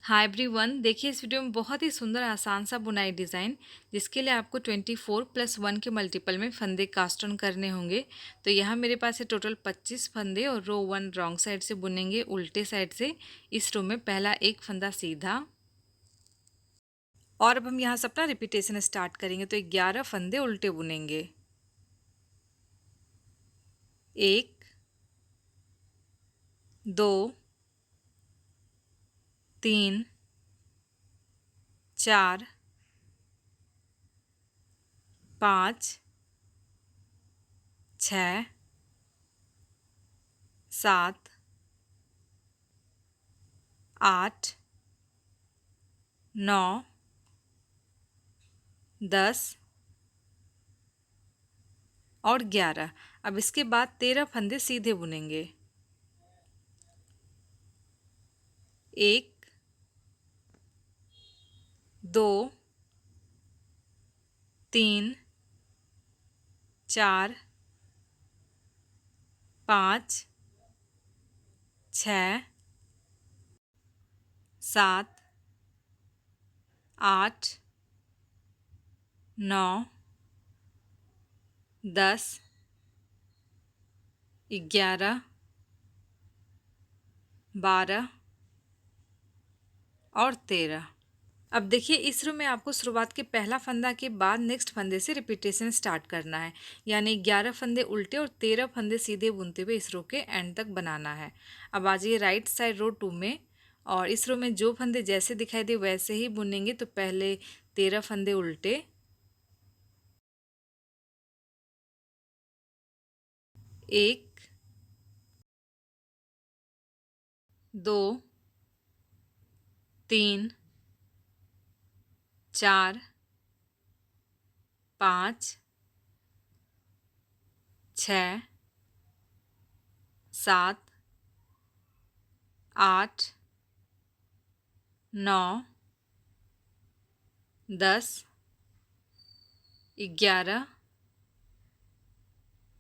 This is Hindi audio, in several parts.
हाय एवरीवन, देखिए इस वीडियो में बहुत ही सुंदर आसान सा बुनाई डिज़ाइन जिसके लिए आपको 24+1 के मल्टीपल में फंदे कास्ट ऑन करने होंगे। तो यहाँ मेरे पास है टोटल 25 फंदे और रो 1 रॉन्ग साइड से बुनेंगे उल्टे साइड से। इस रो में पहला एक फंदा सीधा और अब हम यहाँ से अपना रिपीटेशन स्टार्ट करेंगे। तो 11 फंदे उल्टे बुनेंगे। 1 2 3 4 5 6 7 8 9 10 और 11। अब इसके बाद 13 फंदे सीधे बुनेंगे। 1 2 3 4 5 6 7 8 9 10 11 12 और 13। अब देखिए इस रो में आपको शुरुआत के पहला फंदा के बाद नेक्स्ट फंदे से रिपीटेशन स्टार्ट करना है, यानी 11 फंदे उल्टे और 13 फंदे सीधे बुनते हुए इस रो के एंड तक बनाना है। अब आ जाइए राइट साइड रो 2 में, और इस रो में जो फंदे जैसे दिखाई दे वैसे ही बुनेंगे। तो पहले 13 फंदे उल्टे, 1 2 3 4 5 6 7 8 9 10 11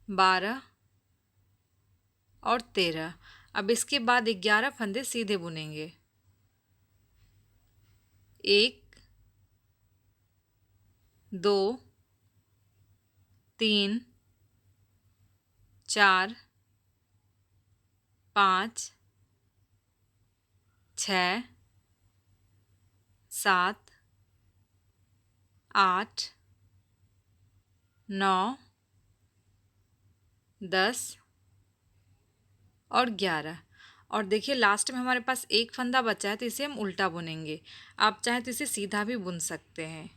12 और 13। अब इसके बाद 11 फंदे सीधे बुनेंगे। 1 2 3 4 5 6 7 8 9 10 और 11। और देखिए लास्ट में हमारे पास एक फंदा बचा है, तो इसे हम उल्टा बुनेंगे। आप चाहें तो इसे सीधा भी बुन सकते हैं।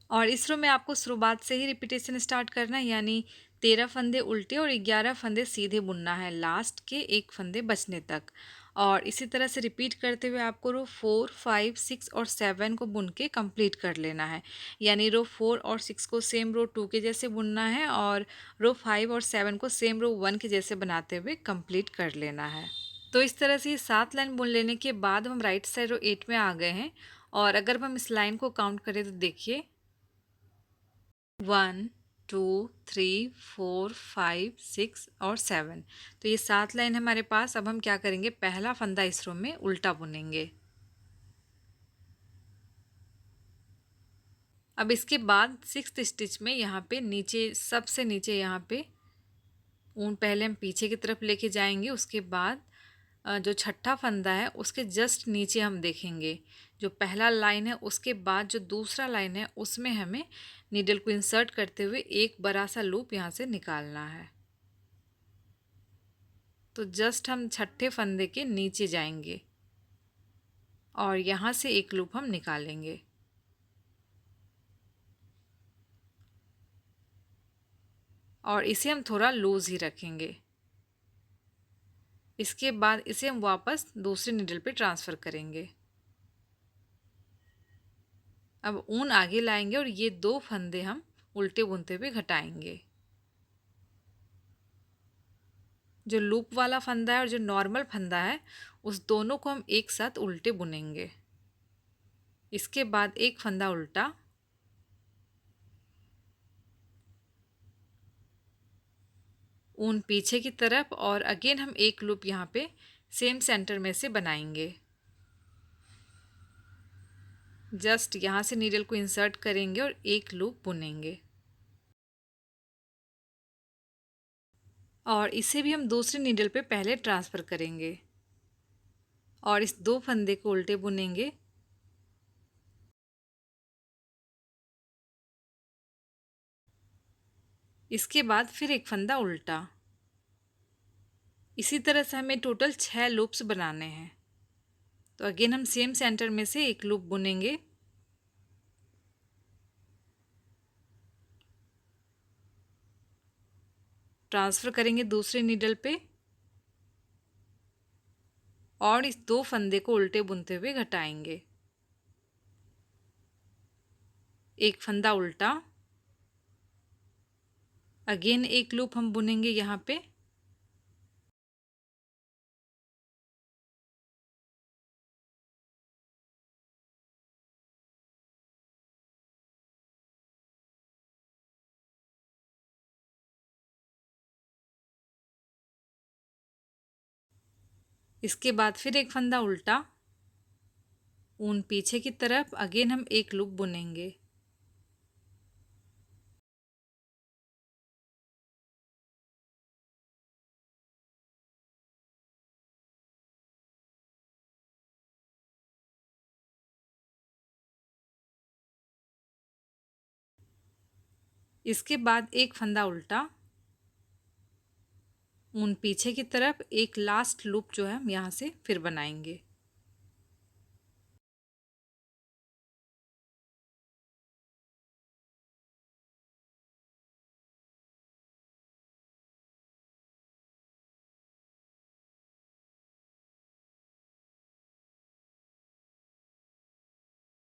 और इस रो में आपको शुरुआत से ही रिपीटेशन स्टार्ट करना है, यानी 13 फंदे उल्टे और 11 फंदे सीधे बुनना है लास्ट के एक फंदे बचने तक। और इसी तरह से रिपीट करते हुए आपको रो 4 5 6 और 7 को बुन के कंप्लीट कर लेना है। यानी रो 4 और 6 को सेम रो 2 के जैसे बुनना है और रो 5 और 7 को सेम रो 1 के जैसे बनाते हुए कंप्लीट कर लेना है। तो इस तरह से ये 7 लाइन बुन लेने के बाद हम राइट साइड रो 8 में आ गए हैं। और अगर हम इस लाइन को काउंट करें तो देखिए 1 2 3 4 5 6 और 7। तो ये 7 लाइन हमारे पास। अब हम क्या करेंगे, पहला फंदा इस रो में उल्टा बुनेंगे। अब इसके बाद 6th स्टिच में यहाँ पे नीचे, सबसे नीचे यहाँ पे ऊन पहले हम पीछे की तरफ लेके जाएंगे। उसके बाद जो छठा फंदा है उसके जस्ट नीचे हम देखेंगे जो पहला लाइन है, उसके बाद जो दूसरा लाइन है उसमें हमें नीडल को इंसर्ट करते हुए एक बड़ा सा लूप यहाँ से निकालना है। तो जस्ट हम छठे फंदे के नीचे जाएंगे और यहाँ से एक लूप हम निकालेंगे। और इसे हम थोड़ा लूज ही रखेंगे। इसके बाद इसे हम वापस दूसरे नीडल पे ट्रांसफ़र करेंगे। अब ऊन आगे लाएंगे और ये दो फंदे हम उल्टे बुनते हुए घटाएंगे। जो लूप वाला फंदा है और जो नॉर्मल फंदा है उस दोनों को हम एक साथ उल्टे बुनेंगे। इसके बाद एक फंदा उल्टा, ऊन पीछे की तरफ, और अगेन हम एक लूप यहाँ पे सेम सेंटर में से बनाएंगे। जस्ट यहाँ से नीडल को इंसर्ट करेंगे और एक लूप बुनेंगे और इसे भी हम दूसरी नीडल पे पहले ट्रांसफ़र करेंगे और इस 2 फंदे को उल्टे बुनेंगे। इसके बाद फिर एक फंदा उल्टा। इसी तरह से हमें टोटल 6 लूप्स बनाने हैं। तो अगेन हम सेम सेंटर में से एक लूप बुनेंगे ट्रांसफ़र करेंगे दूसरे नीडल पे और इस 2 फंदे को उल्टे बुनते हुए घटाएंगे। एक फंदा उल्टा, अगेन एक लूप हम बुनेंगे यहाँ पे इसके बाद फिर एक फंदा उल्टा, ऊन पीछे की तरफ, अगेन हम एक लूप बुनेंगे। इसके बाद एक फंदा उल्टा, ऊन पीछे की तरफ, एक लास्ट लूप जो है हम यहाँ से फिर बनाएंगे।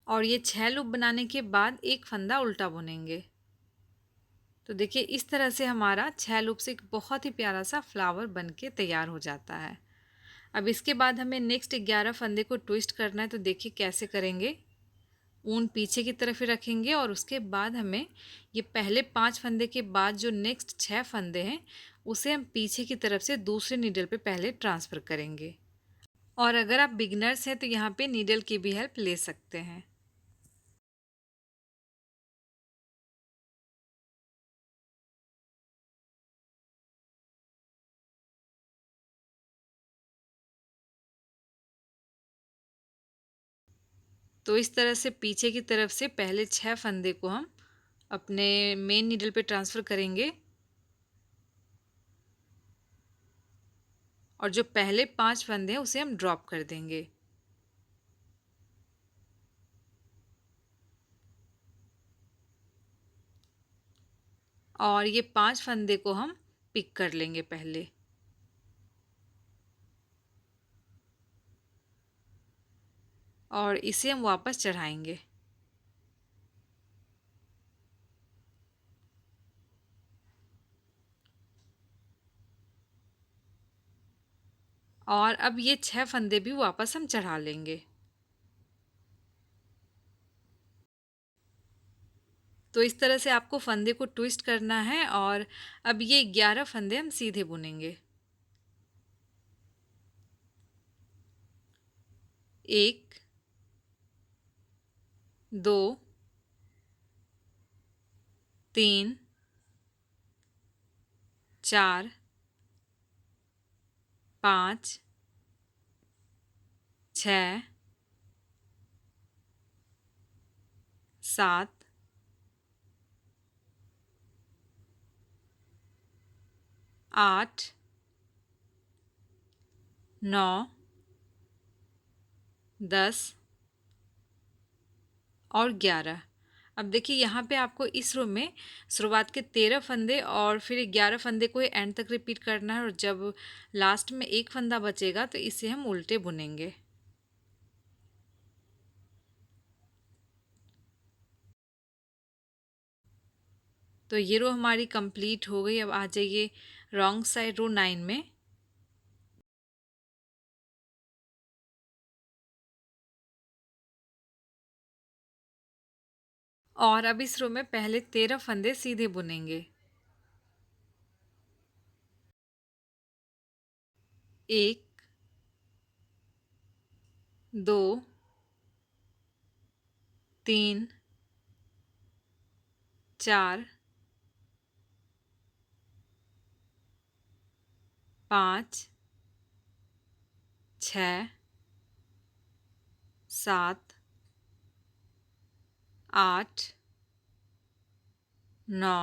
और ये 6 लूप बनाने के बाद एक फंदा उल्टा बुनेंगे। तो देखिए इस तरह से हमारा 6 लूप से एक बहुत ही प्यारा सा फ्लावर बन के तैयार हो जाता है। अब इसके बाद हमें नेक्स्ट 11 फंदे को ट्विस्ट करना है। तो देखिए कैसे करेंगे। ऊन पीछे की तरफ ही रखेंगे और उसके बाद हमें ये पहले 5 फंदे के बाद जो नेक्स्ट 6 फंदे हैं उसे हम पीछे की तरफ से दूसरे नीडल पे पहले ट्रांसफ़र करेंगे। और अगर आप बिगनर्स हैं तो यहाँ पे नीडल की भी हेल्प ले सकते हैं। तो इस तरह से पीछे की तरफ से पहले 6 फंदे को हम अपने मेन नीडल पे ट्रांसफ़र करेंगे और जो पहले 5 फंदे हैं उसे हम ड्रॉप कर देंगे। और ये 5 फंदे को हम पिक कर लेंगे पहले और इसे हम वापस चढ़ाएंगे। और अब ये 6 फंदे भी वापस हम चढ़ा लेंगे। तो इस तरह से आपको फंदे को ट्विस्ट करना है और अब ये 11 फंदे हम सीधे बुनेंगे। 1 2 3 4 5 6 7 8 9 10 और 11। अब देखिए यहाँ पे आपको इस रो में शुरुआत के 13 फंदे और फिर 11 फंदे को एंड तक रिपीट करना है और जब लास्ट में एक फंदा बचेगा तो इसे हम उल्टे बुनेंगे। तो ये रो हमारी कंप्लीट हो गई। अब आ जाइए रॉन्ग साइड रो 9 में। और अब इस रो में पहले 13 फंदे सीधे बुनेंगे। 1 2 3 4 5 6 7 8 9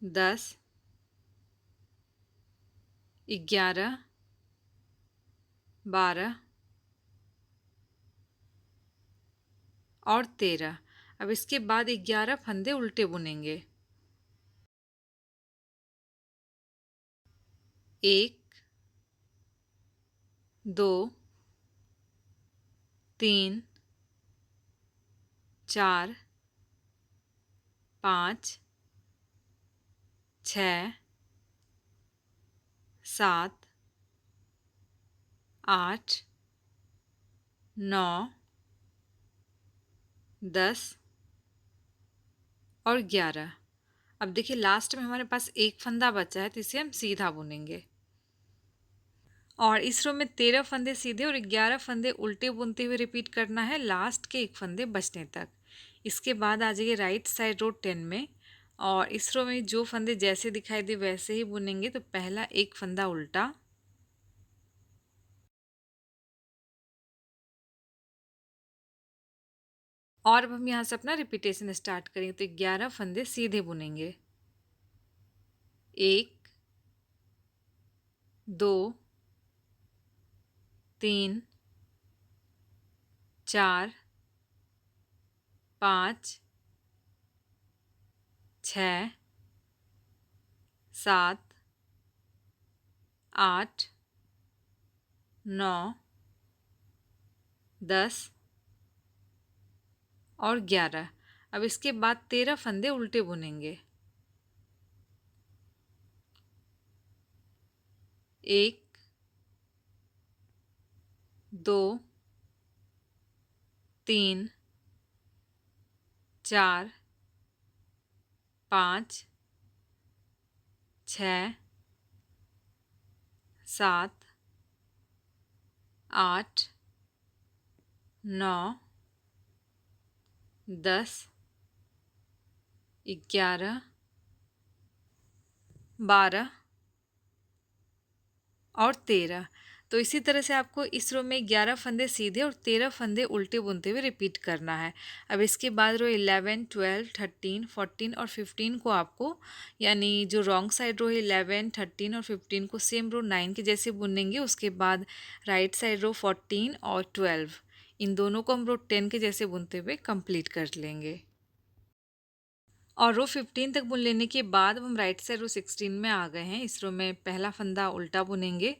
10 11 12 और 13। अब इसके बाद 11 फंदे उल्टे बुनेंगे। 1 2 3 4 5 6 7 8 9 10 और 11। अब देखिए लास्ट में हमारे पास एक फंदा बचा है तो इसे हम सीधा बुनेंगे। और इस रो में 13 फंदे सीधे और 11 फंदे उल्टे बुनते हुए रिपीट करना है लास्ट के एक फंदे बचने तक। इसके बाद आ जाइए राइट साइड रो 10 में, और इस रो में जो फंदे जैसे दिखाई दे वैसे ही बुनेंगे। तो पहला एक फंदा उल्टा, और अब हम यहाँ से अपना रिपीटेशन स्टार्ट करेंगे। तो 11 फंदे सीधे बुनेंगे। 1 2 3 4 5 6 7 8 9 10 और 11। अब इसके बाद 13 फंदे उल्टे बुनेंगे। 1 2 3 4 5 6 7 8 9 10 11 12 और 13। तो इसी तरह से आपको इस रो में 11 फंदे सीधे और 13 फंदे उल्टे बुनते हुए रिपीट करना है। अब इसके बाद रो 11 12 13 14 और 15 को आपको, यानी जो रॉन्ग साइड रो है 11 13 और 15 को सेम रो 9 के जैसे बुनेंगे। उसके बाद राइट साइड रो 14 और 12, इन दोनों को हम रो 10 के जैसे बुनते हुए कंप्लीट कर लेंगे। और रो 15 तक बुन लेने के बाद अब हम राइट साइड रो 16 में आ गए हैं। इस रो में पहला फंदा उल्टा बुनेंगे।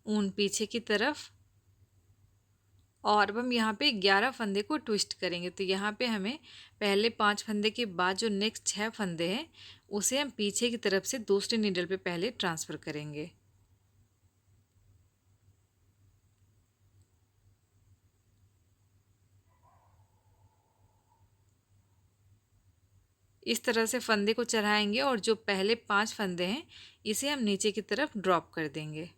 ऊन पीछे की तरफ, और अब हम यहाँ पे 11 फंदे को ट्विस्ट करेंगे। तो यहाँ पे हमें पहले 5 फंदे के बाद जो नेक्स्ट 6 फंदे हैं उसे हम पीछे की तरफ से दूसरे नीडल पे पहले ट्रांसफ़र करेंगे। इस तरह से फंदे को चढ़ाएंगे और जो पहले 5 फंदे हैं इसे हम नीचे की तरफ ड्रॉप कर देंगे।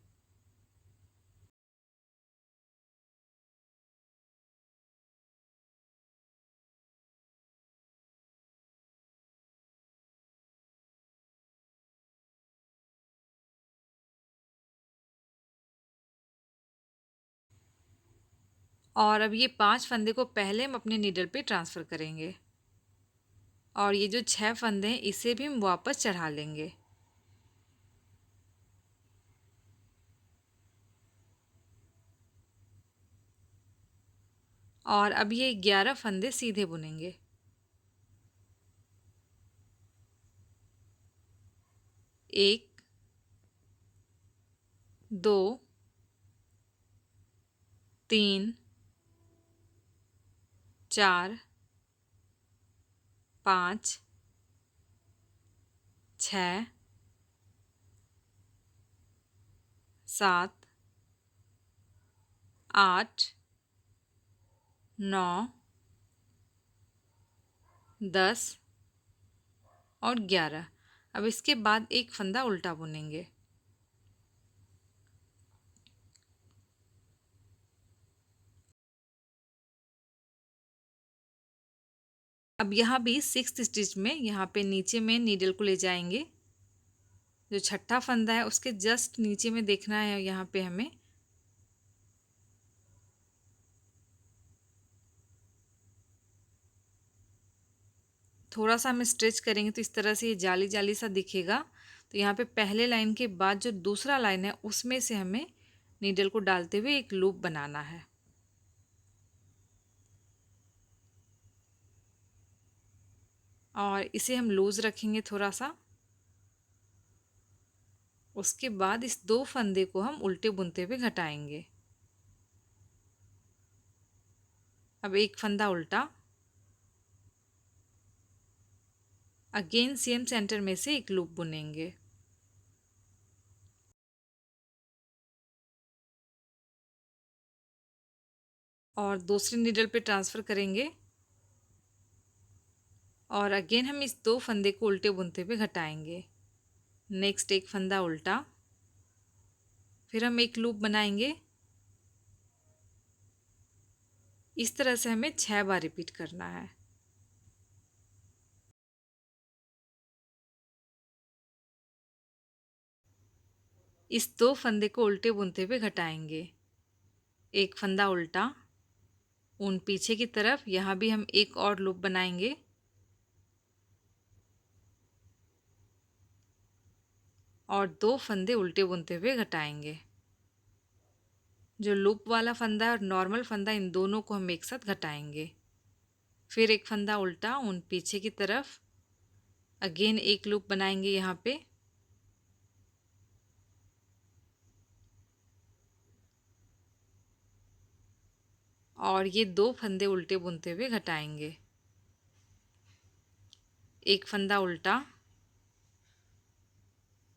और अब ये 5 फंदे को पहले हम अपने नीडल पे ट्रांसफ़र करेंगे, और ये जो 6 फंदे हैं इसे भी हम वापस चढ़ा लेंगे। और अब ये 11 फंदे सीधे बुनेंगे। 1 2 3 4 5 6 7 8 9 10 और 11। अब इसके बाद एक फंदा उल्टा बुनेंगे। अब यहाँ भी 6th स्टिच में यहाँ पे नीचे में नीडल को ले जाएंगे, जो छठा फंदा है उसके जस्ट नीचे में देखना है यहाँ पे हमें। थोड़ा सा हम स्ट्रेच करेंगे तो इस तरह से ये जाली जाली सा दिखेगा। तो यहाँ पे पहले लाइन के बाद जो दूसरा लाइन है उसमें से हमें नीडल को डालते हुए एक लूप बनाना है। और इसे हम लूज रखेंगे थोड़ा सा। उसके बाद इस 2 फंदे को हम उल्टे बुनते हुए घटाएंगे। अब एक फंदा उल्टा, अगेन सेम सेंटर में से एक लूप बुनेंगे। और दूसरी नीडल पे ट्रांसफ़र करेंगे और अगेन हम इस 2 फंदे को उल्टे बुनते हुए घटाएंगे। नेक्स्ट एक फंदा उल्टा, फिर हम एक लूप बनाएंगे। इस तरह से हमें 6 बार रिपीट करना है। इस 2 फंदे को उल्टे बुनते हुए घटाएंगे। एक फंदा उल्टा, ऊन पीछे की तरफ, यहाँ भी हम एक और लूप बनाएंगे। और 2 फंदे उल्टे बुनते हुए घटाएंगे। जो लूप वाला फंदा है और नॉर्मल फंदा, इन दोनों को हम एक साथ घटाएंगे। फिर एक फंदा उल्टा, ऊन पीछे की तरफ, अगेन एक लूप बनाएंगे यहाँ पे। और ये 2 फंदे उल्टे बुनते हुए घटाएंगे। एक फंदा उल्टा,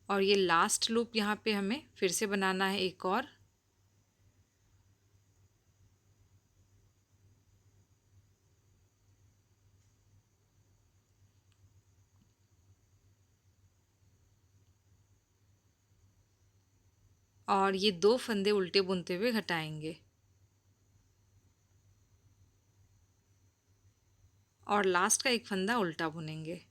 और ये लास्ट लूप यहाँ पे हमें फिर से बनाना है एक और। और ये 2 फंदे उल्टे बुनते हुए घटाएंगे। और लास्ट का एक फंदा उल्टा बुनेंगे।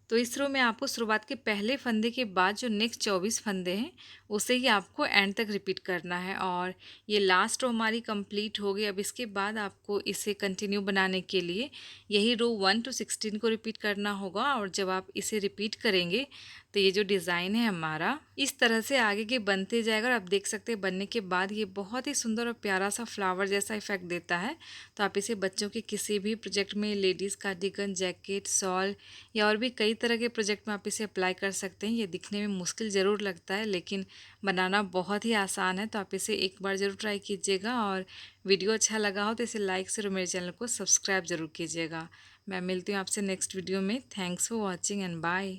तो इस रो में आपको शुरुआत के पहले फंदे के बाद जो नेक्स्ट 24 फंदे हैं उसे ही आपको एंड तक रिपीट करना है। और ये लास्ट रो हमारी कंप्लीट हो गई। अब इसके बाद आपको इसे कंटिन्यू बनाने के लिए यही रो 1 to 16 को रिपीट करना होगा। और जब आप इसे रिपीट करेंगे तो ये जो डिज़ाइन है हमारा इस तरह से आगे के बनते जाएगा। और आप देख सकते हैं बनने के बाद ये बहुत ही सुंदर और प्यारा सा फ्लावर जैसा इफेक्ट देता है। तो आप इसे बच्चों के किसी भी प्रोजेक्ट में, लेडीज़ कार्डिगन, जैकेट, शॉल या और भी कई तरह के प्रोजेक्ट में आप इसे अप्लाई कर सकते हैं। ये दिखने में मुश्किल ज़रूर लगता है लेकिन बनाना बहुत ही आसान है। तो आप इसे एक बार ज़रूर ट्राई कीजिएगा। और वीडियो अच्छा लगा हो तो इसे लाइक से और मेरे चैनल को सब्सक्राइब ज़रूर कीजिएगा। मैं मिलती हूँ आपसे नेक्स्ट वीडियो में। Thanks for watching and bye.